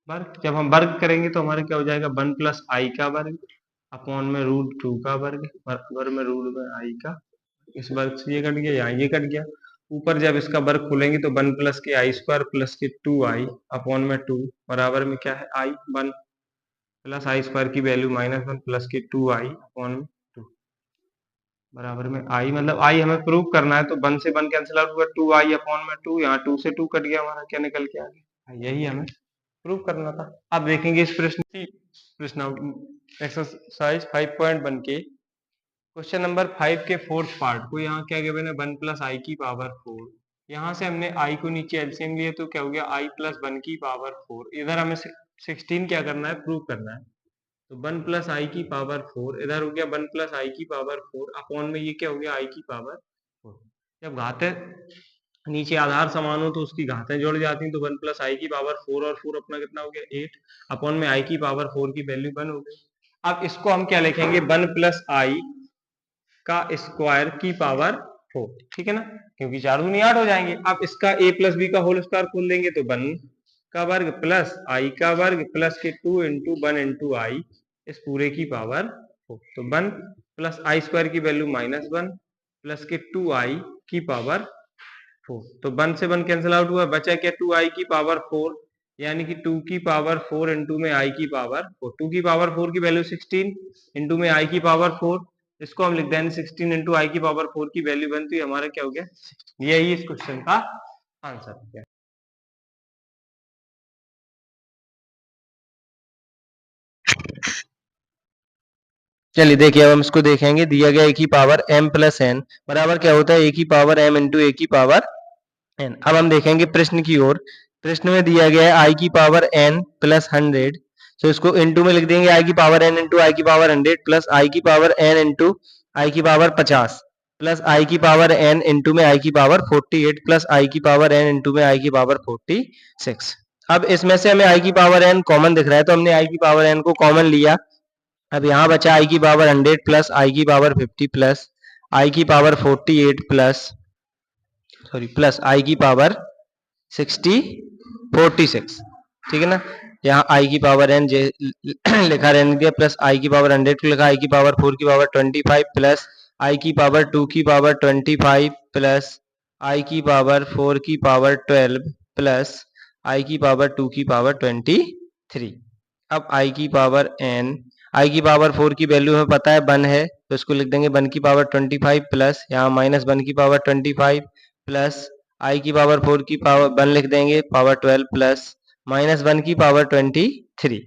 वर्ग। जब हम वर्ग करेंगे तो हमारे क्या हो जाएगा 1 प्लस आई का वर्ग अपॉन में √2 का वर्ग बराबर में रूट में आई का, इस वर्ग से ये कट गया, यहाँ ये कट गया। ऊपर जब इसका वर्ग खोलेंगे तो 1 प्लस के आई स्क्वायर प्लस के 2i अपॉन में 2 बराबर में क्या है आई 1 प्लस आई स्क्वायर की वैल्यू -1 प्लस के 2i अपॉन में 2 बराबर में आई, मतलब आई हमें प्रूव करना है तो 1 से 1 कैंसिल आउट हुआ 2i अपॉन में 2, यहाँ 2 से 2 कट गया, हमारा क्या निकल के आ गया, यही हमें प्रूव करना था। अब देखेंगे इस प्रश्न एक्सरसाइज 5.1 के क्वेश्चन नंबर 5 के फोर्थ पार्ट को। यहाँ क्या गिवन है 1 प्लस आई की पावर 4, यहाँ से हमने आई को नीचे एलसीएम लिए तो क्या हो गया आई प्लस 1 की पावर 4, इधर हमें 16 क्या करना है प्रूव करना है, तो 1 प्लस आई की पावर 4 इधर हो गया 1 प्लस आई की पावर 4 अपॉन में ये क्या हो गया आई की पावर 4। जब घातें नीचे आधार समान हो तो उसकी घातें जुड़ जाती हैं, तो 1 प्लस आई की पावर 4 और 4 अपना कितना हो गया 8 अपॉन में आई की पावर 4 की वैल्यू 1 हो गई। अब इसको हम क्या लिखेंगे 1 प्लस आई का स्क्वायर की पावर 4, ठीक है ना, क्योंकि 4 दूनी 8 हो जाएंगे। अब इसका a प्लस बी का होल स्क्वायर खोल देंगे तो 1 का वर्ग प्लस आई का वर्ग प्लस के 2 इंटू 1 इंटू आई इस पूरे की पावर 4, तो 1 प्लस आई स्क्वायर की वैल्यू -1 प्लस के 2i की पावर 4, तो 1 से 1 कैंसिल आउट हुआ, बचा क्या 2i की पावर 4, यानी कि 2 की पावर 4 इंटू में i की पावर 4, 2 की पावर 4 की वैल्यू 16 इंटू में i की पावर 4, इसको हम लिख देंगे 16 इंटू आई की पावर 4 की वैल्यू बनती है हमारा क्या हो गया, यही इस क्वेश्चन का आंसर हो गया। चलिए देखिए अब हम इसको देखेंगे, दिया गया a की पावर m प्लस एन बराबर क्या होता है a की पावर m इंटू a की पावर n। अब हम देखेंगे प्रश्न की ओर। प्रश्न में दिया गया है i की पावर n प्लस 100, तो इसको इंटू में लिख देंगे i की पावर n इंटू आई की पावर 100 प्लस आई की पावर n इंटू आई की पावर 50 प्लस आई की पावर n इंटू में आई की पावर 48 प्लस आई की पावर n इंटू में आई की पावर 46। अब इसमें से हमें आई की पावर n कॉमन दिख रहा है तो हमने आई की पावर n को कॉमन लिया। अब यहाँ बचा आई की पावर 100 प्लस आई की पावर 50 प्लस आई की पावर 48 प्लस आई की पावर 46, ठीक है ना। यहाँ आई की पावर n लिखा रहने दिया प्लस आई की पावर 100 को लिखा आई की पावर 4 की पावर 25 प्लस आई की पावर 2 की पावर 25 प्लस आई की पावर 4 की पावर 12 प्लस आई की पावर 2 की पावर 23। अब आई की पावर n, आई की पावर 4 की वैल्यू हमें पता है 1 है तो इसको लिख देंगे 1 की पावर 25 प्लस यहाँ -1 की पावर 25 प्लस आई की पावर 4 की पावर 1 लिख देंगे पावर 12 प्लस -1 की पावर 23।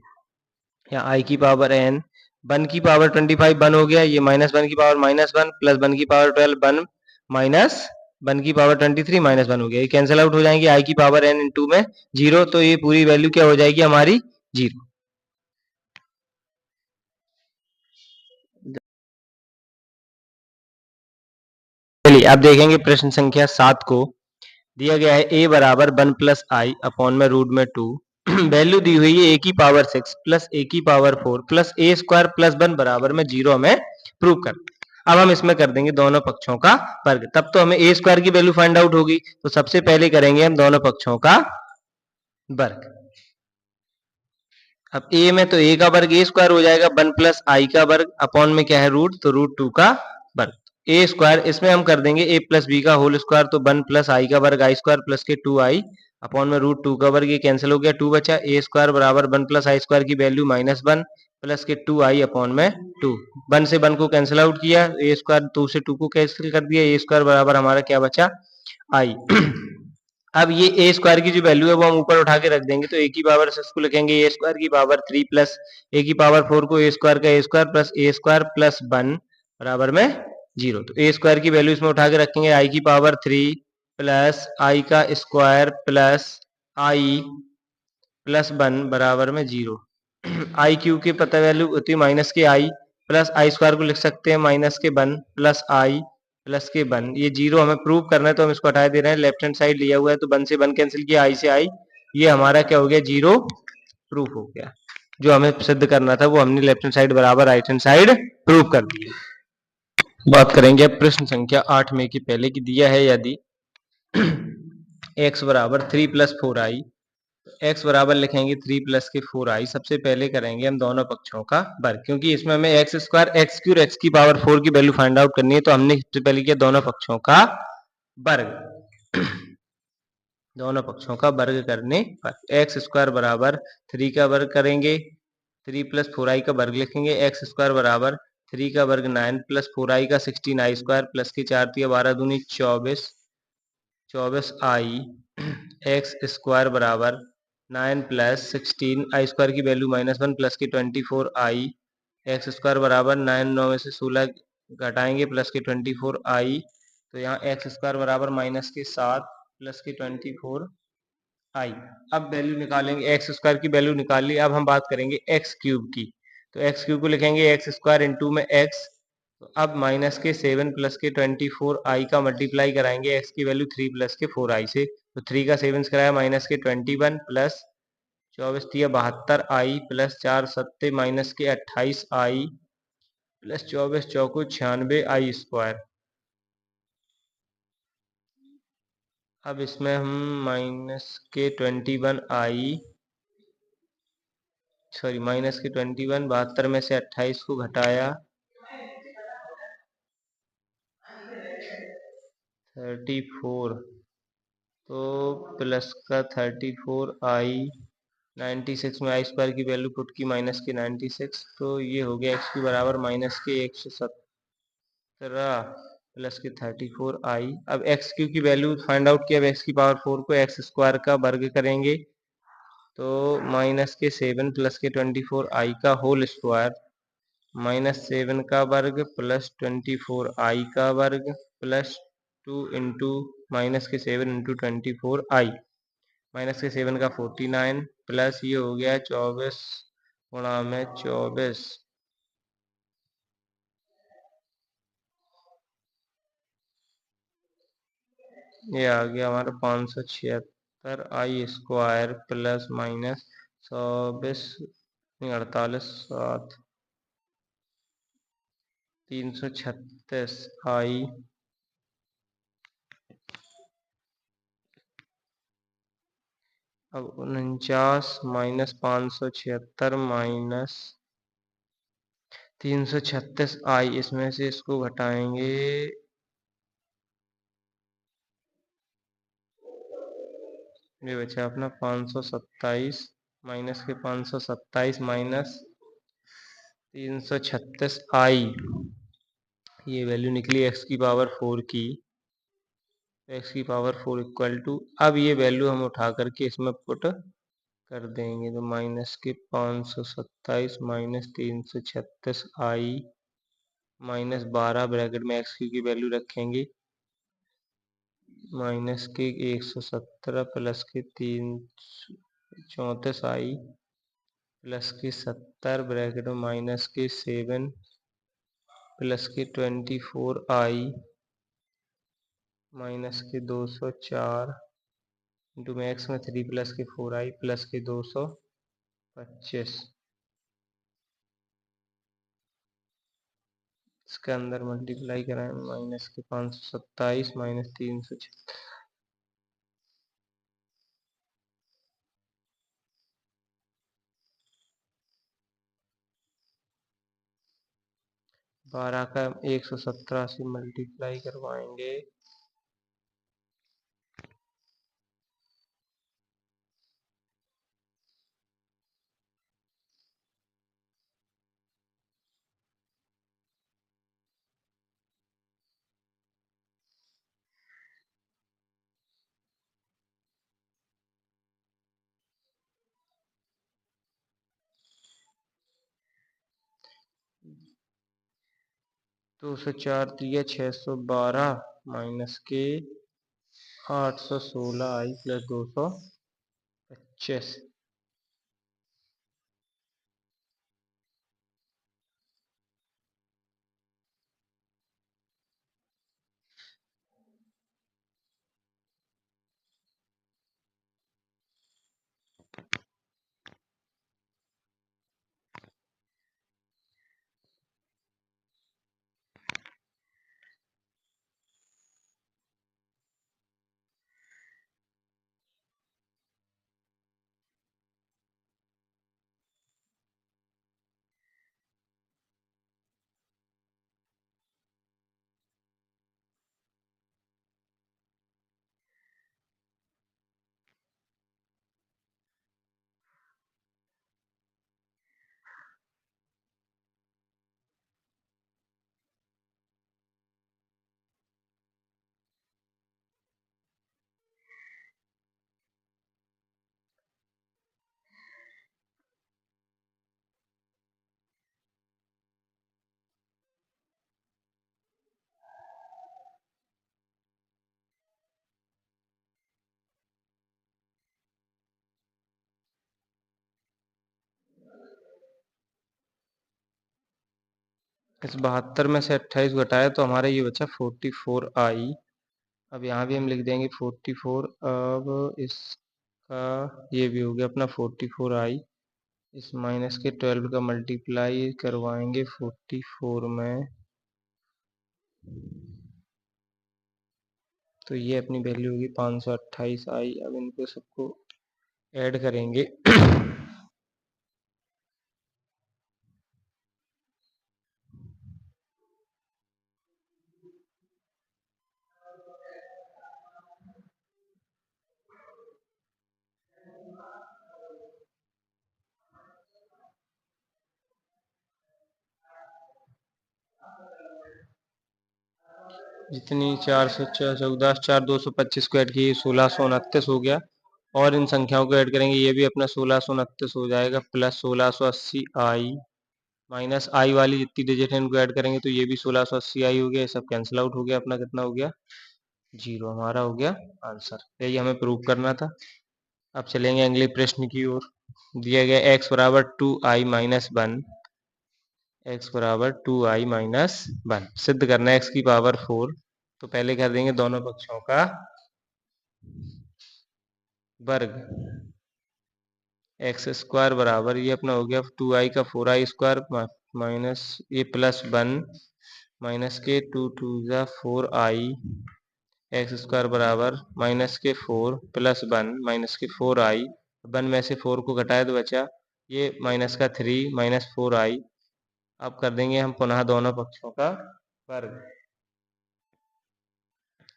यहाँ आई की पावर n 1 की पावर 25 1 हो गया, ये -1 की पावर -1 प्लस 1 की पावर 12 1 माइनस 1 की पावर 23 -1 हो गया, ये कैंसिल आउट हो जाएंगे आई की पावर n इंटू में 0, तो ये पूरी वैल्यू क्या हो जाएगी हमारी 0। चलिए अब देखेंगे प्रश्न संख्या 7 को। दिया गया है a बराबर 1 प्लस आई अपॉन में रूट में 2, वैल्यू दी हुई है a की पावर 6 प्लस a की power 4 plus a square plus 1 बराबर में 0 हमें प्रूव कर। अब हम इसमें कर देंगे दोनों पक्षों का वर्ग, तब तो हमें a स्क्वायर की वैल्यू फाइंड आउट होगी, तो सबसे पहले करेंगे हम दोनों पक्षों का वर्ग। अब a में तो a का वर्ग a स्क्वायर हो जाएगा 1 प्लस आई का वर्ग अपॉन में क्या है रूट, तो √2 का वर्ग a स्क्वायर, इसमें हम कर देंगे a प्लस बी का होल स्क्वायर, तो 1 प्लस आई का वर्ग आई स्क्वायर प्लस के 2i अपॉन में √2 का वर्ग, ये कैंसिल हो गया, 2 बचा, a स्क्वायर बराबर 1 प्लस आई स्क्वायर की वैल्यू -1 प्लस के 2i अपॉन में 2, 1 से 1 को कैंसिल आउट किया, a स्क्वायर 2 से 2 को कैंसिल कर दिया, a स्क्वायर बराबर हमारा क्या बचा i। अब ये a स्क्वायर की जो वैल्यू है वो हम ऊपर उठा के रख देंगे, तो a की पावर 6 को लिखेंगे a स्क्वायर की पावर 3 प्लस a की पावर 4 को a स्क्वायर का a square plus a square plus 1 बराबर में 0। तो ए स्क्वायर की वैल्यू इसमें उठा के रखेंगे आई की पावर 3 प्लस आई का स्क्वायर प्लस आई प्लस 1 बराबर में 0। आई क्यू की पता वैल्यू होती है माइनस के आई प्लस आई स्क्वायर को लिख सकते हैं माइनस के 1 प्लस आई प्लस के 1। ये 0 हमें प्रूव करना है तो हम इसको हटा दे रहे हैं। लेफ्ट हैंड साइड लिया हुआ है तो 1 से 1 कैंसिल किया, आई से आई, ये हमारा क्या हो गया 0 प्रूफ हो गया। जो हमें सिद्ध करना था वो हमने लेफ्ट हैंड साइड बराबर राइट हैंड साइड प्रूव कर दी। बात करेंगे अब प्रश्न संख्या 8 में कि पहले की दिया है यदि x बराबर 3 प्लस 4i, x बराबर लिखेंगे 3 प्लस के 4i। सबसे पहले करेंगे हम दोनों पक्षों का वर्ग, क्योंकि इसमें हमें x square x cube x की पावर 4 की वैल्यू फाइंड आउट करनी है। तो हमने सबसे पहले किया दोनों पक्षों का वर्ग। दोनों पक्षों का वर्ग करने पर एक्स स्क्वायर बराबर 3 का वर्ग करेंगे, 3 प्लस 4i का वर्ग लिखेंगे। एक्स स्क्वायर बराबर 3 का वर्ग 9 प्लस 4i का 16i स्क्वायर प्लस की 4 3 12 दूनी 24, 24i एक्स स्क्वायर बराबर 9 प्लस 16 आई स्क्वायर की वैल्यू -1 प्लस की 24i एक्स स्क्वायर बराबर 9 9 में से 16 घटाएंगे प्लस की 24i। तो यहाँ एक्स स्क्वायर बराबर माइनस के 7 प्लस की 24i। अब वैल्यू निकालेंगे, एक्स स्क्वायर की वैल्यू निकाल ली। अब हम बात करेंगे एक्स क्यूब की। तो एक्स क्यूब को लिखेंगे एक्स स्क्वायर इंटू में एक्स। तो अब माइनस के 7 प्लस के 24i का मल्टीप्लाई कराएंगे एक्स की वैल्यू 3 प्लस के 4i से। तो 3 का 7 कराया माइनस के 21 प्लस 24 तिया 72i प्लस 4 सत्ते माइनस के 28i प्लस 24 चौको 96i स्क्वायर। अब इसमें हम माइनस के 21i सॉरी माइनस के 21 72 में से 28 को घटाया 34, तो प्लस का 34i 96 में आई स्क्वायर की वैल्यू पुट की माइनस के 96। तो ये हो गया एक्स की बराबर माइनस के 117 प्लस के 34i। अब एक्स क्यू की वैल्यू फाइंड आउट किया। अब एक्स की पावर 4 को एक्स स्क्वायर का वर्ग करेंगे तो माइनस के 7 प्लस के 24i का होल स्क्वायर -7 का वर्ग प्लस 24i का वर्ग प्लस 2 इंटू माइनस के 7 इंटू 24i माइनस के 7 का 49 प्लस ये हो गया 24 गुणा में 24 ये आ गया हमारा 576 i square plus minus 24 48 7 336i अब 49 माइनस 576 माइनस 336i, इसमें से इसको घटाएंगे ये बचा अपना 527 माइनस के 527 माइनस 336i, ये वैल्यू निकली एक्स की पावर 4 की। एक्स की पावर 4 इक्वल टू, अब ये वैल्यू हम उठा करके इसमें पुट कर देंगे तो माइनस के 527 माइनस 336i माइनस 12 ब्रैकेट में एक्स की वैल्यू रखेंगे माइनस के 117 प्लस के 334i प्लस के 70 ब्रैकेट में माइनस के 7 प्लस के 24i माइनस के 204 इंटू में एक्स में 3 प्लस के 4i प्लस के 225। इसके अंदर मल्टीप्लाई कराएं माइनस के 527 माइनस 336 12 का 117 से मल्टीप्लाई करवाएंगे 204 3 612 माइनस के 816 आई प्लस 225। इस 72 में से 28 घटाए तो हमारा ये बचा 44 आई। अब यहाँ भी हम लिख देंगे 44। अब इसका ये भी हो गया अपना 44 आई। इस माइनस के 12 का मल्टीप्लाई करवाएंगे 44 में, तो ये अपनी वैल्यू होगी 528 आई। अब इनको सबको ऐड करेंगे जितनी 414 4 225 को ऐड किए 1629 हो गया। और इन संख्याओं को ऐड करेंगे, ये भी अपना 1629 हो जाएगा प्लस 1680 आई माइनस आई वाली जितनी डिजिट है इनको ऐड करेंगे तो ये भी 1680 आई हो गया। ये सब कैंसिल आउट हो गया, अपना कितना हो गया 0 हमारा हो गया आंसर। यही हमें प्रूव करना था। अब चलेंगे अगले प्रश्न की ओर। दिया गया x बराबर 2i माइनस 1, x बराबर 2i माइनस 1 सिद्ध करना है x की पावर 4। तो पहले कर देंगे दोनों पक्षों का वर्ग। एक्स स्क्वायर बराबर ये अपना हो गया 2i का 4i स्क्वायर माइनस ये प्लस 1 माइनस के 2 2 जा 4i एक्स स्क्वायर बराबर माइनस के 4 प्लस 1 माइनस के 4i। 1 में से 4 को घटाए तो बचा ये माइनस का 3 माइनस 4i। अब कर देंगे हम पुनः दोनों पक्षों का वर्ग।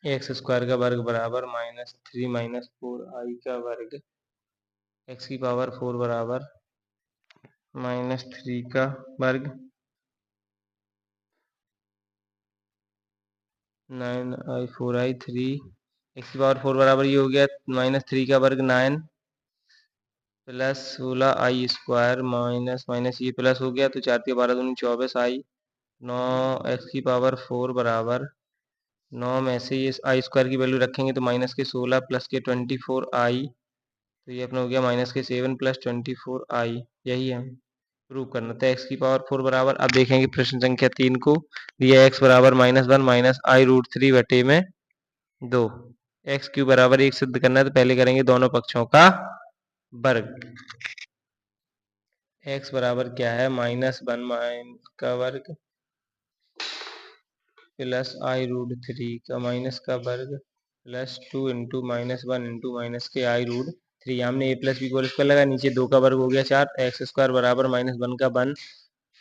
एक्स स्क्वायर का वर्ग बराबर माइनस 3 माइनस 4i का वर्ग। एक्स की पावर 4 बराबर माइनस 3 का वर्ग 9i 4i 3। एक्स की पावर 4 बराबर ये हो गया माइनस 3 का वर्ग 9 plus 16i square minus minus ये प्लस हो गया तो 4 के 12 दूनी 24i। 9 एक्स की पावर 4 बराबर 9 में से ये आई स्क्वायर की वैल्यू रखेंगे तो माइनस के 16 प्लस के 24i। तो ये अपना हो गया माइनस के 7 प्लस 24i। यही है प्रूव करना था एक्स की पावर 4 बराबर। अब देखेंगे प्रश्न संख्या 3 को। दिया एक्स बराबर माइनस 1 माइनस आई रूट 3 बटे में 2। एक्स क्यू बराबर 1 सिद्ध करना है तो पहले करेंगे दोनों पक्षों का वर्ग। एक्स बराबर क्या है -1 का वर्ग प्लस आई रूट 3 का माइनस का वर्ग प्लस 2 इंटू -1 इंटू माइनस के आई रूट 3। हमने ए प्लस बी को स्क्वायर लगा, नीचे 2 का वर्ग हो गया 4। एक्स स्क्वायर बराबर -1 का 1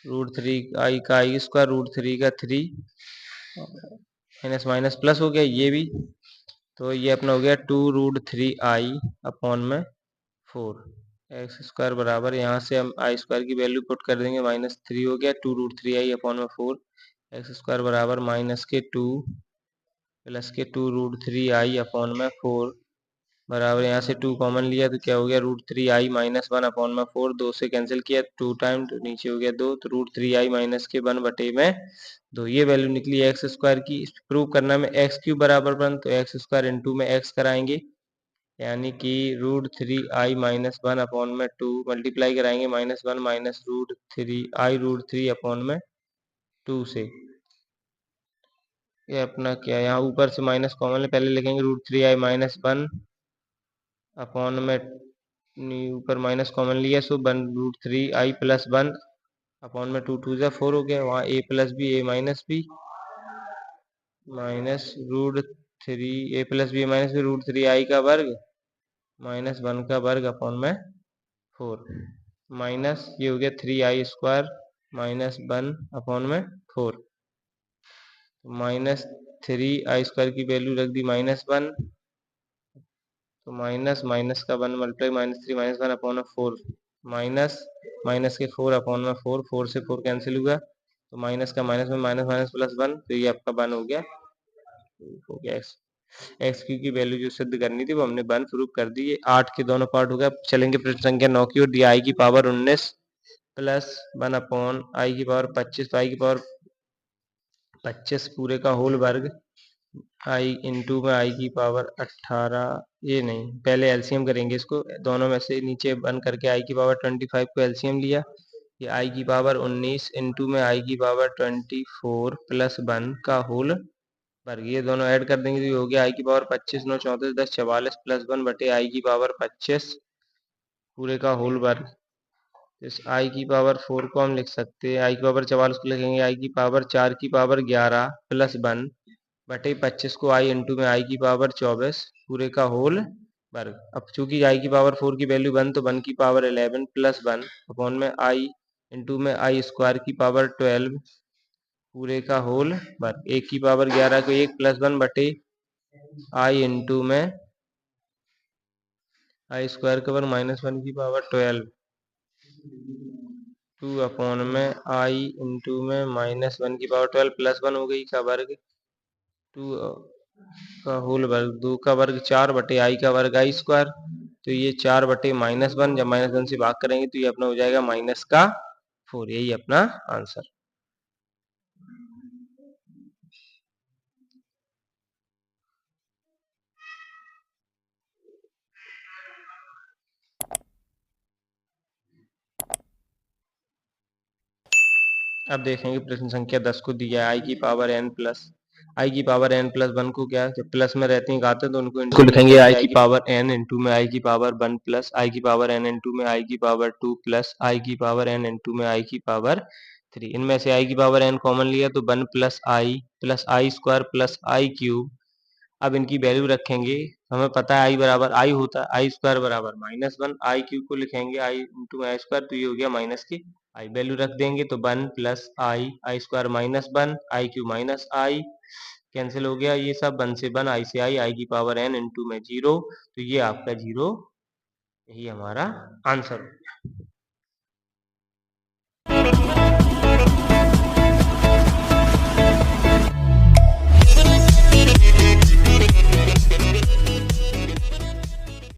रूट 3 आई का आई स्क्वायर रूट 3 का 3 माइनस माइनस प्लस हो गया ये भी। तो ये अपना हो गया 2 रूट 3 आई अपॉन में 4। एक्स स्क्वायर बराबर यहाँ से हम आई स्क्वायर की वैल्यू पुट कर देंगे -3 हो गया 2 रूट 3 आई अपॉन में 4। एक्स स्क्वायर बराबर माइनस के 2 प्लस के 2 रूट 3 आई अपॉन में 4 बराबर यहाँ से 2 कॉमन लिया तो क्या हो गया √3i माइनस 1 अपॉन में 4, 2 से कैंसिल किया 2 टाइम तो नीचे हो गया 2, तो √3i माइनस के 1 बटे में 2 ये वैल्यू निकली एक्स स्क्वायर की। प्रूव करना में एक्स क्यूब बराबर 1 तो एक्स स्क्वायर इंटू में एक्स कराएंगे, यानी कि √3i माइनस 1 अपॉन में 2 मल्टीप्लाई कराएंगे -1 माइनस √3 अपॉन में 2 से। ये अपना क्या यहाँ ऊपर से माइनस कॉमन पहले लिखेंगे √3i माइनस 1 अपॉन में ऊपर माइनस कॉमन लिया सो √3i प्लस 1 अपॉन में 2 2 4 हो गया, वहाँ a plus B a minus B minus √3 a plus B minus B √3i का वर्ग माइनस 1 का वर्ग अपॉन में 4 माइनस ये हो गया 3i स्क्वायर माइनस 1 अपॉन में 4 माइनस 3i स्क्वायर की वैल्यू रख दी -1 तो माइनस माइनस का 1 मल्टीप्लाई -3 -1 अपॉन में 4 माइनस माइनस के 4 अपॉन में 4 4 से 4 कैंसिल हुआ तो माइनस का माइनस में माइनस माइनस प्लस 1 तो ये आपका 1 हो गया एक्स क्यू की वैल्यू जो सिद्ध करनी थी वो हमने 1 प्रूव कर दी। ये 8 के दोनों पार्ट हो गया। चलेंगे प्रश्न संख्या 9 की ओर। दिया i की पावर 19 प्लस 1 अपॉन i की पावर 25 तो i की पावर 25 पूरे का होल वर्ग i इंटू में i की पावर 18 ये नहीं पहले एलसीएम करेंगे इसको दोनों में से नीचे 1 करके i की पावर 25 को एलसीएम लिया ये i की पावर 19 इंटू में i की पावर 24 प्लस 1 का होल वर्ग ये दोनों ऐड कर देंगे तो ये हो गया i की पावर 25 9 34 10 44 प्लस 1 बटे i की पावर 25 पूरे का होल वर्ग। इस i की पावर 4 को हम लिख सकते हैं i की पावर 44 को लिखेंगे i की पावर 4 की पावर 11 प्लस 1 बटे 25 को i इंटू में i की पावर 24 पूरे का होल वर्ग। अब चूंकि i की पावर 4 की वैल्यू 1 तो 1 की पावर 11 प्लस 1 अपॉन में i इंटू में i स्क्वायर की पावर 12 पूरे का होल वर्ग। 1 की पावर 11 को 1 प्लस 1 बटे i इंटू में i स्क्वायर का वर्ग -1 की पावर 12 2 अपॉन में i इंटू में -1 की पावर 12 प्लस 1 हो गई का वर्ग 2 का होल वर्ग 2 का वर्ग 4 बटे i का वर्ग i स्क्वायर तो ये 4 बटे -1 जब -1 से भाग करेंगे तो ये अपना हो जाएगा माइनस का 4 यही अपना आंसर। अब देखेंगे प्रश्न संख्या 10 को दिया है i की पावर n प्लस i की पावर n प्लस 1 को क्या जब प्लस में रहते हैं गाते हैं तो उनको लिखेंगे i की पावर n इंटू में i की पावर 1 प्लस i की पावर n इंटू में i की पावर 2 प्लस i की पावर n इंटू में i की पावर 3 इनमें से i की पावर n कॉमन लिया तो 1 plus i square plus i cube. अब इनकी वैल्यू रखेंगे हमें पता है i बराबर i होता है i स्क्वायर बराबर -1 i क्यूब को लिखेंगे i इंटू आई स्क्वायर तो ये हो गया माइनस की i वैल्यू रख देंगे तो 1 plus I square -1 I cube minus I cancel हो गया ये सब 1 से 1 i से आई की पावर n इंटू में 0 तो ये आपका 0 यही हमारा आंसर हो गया।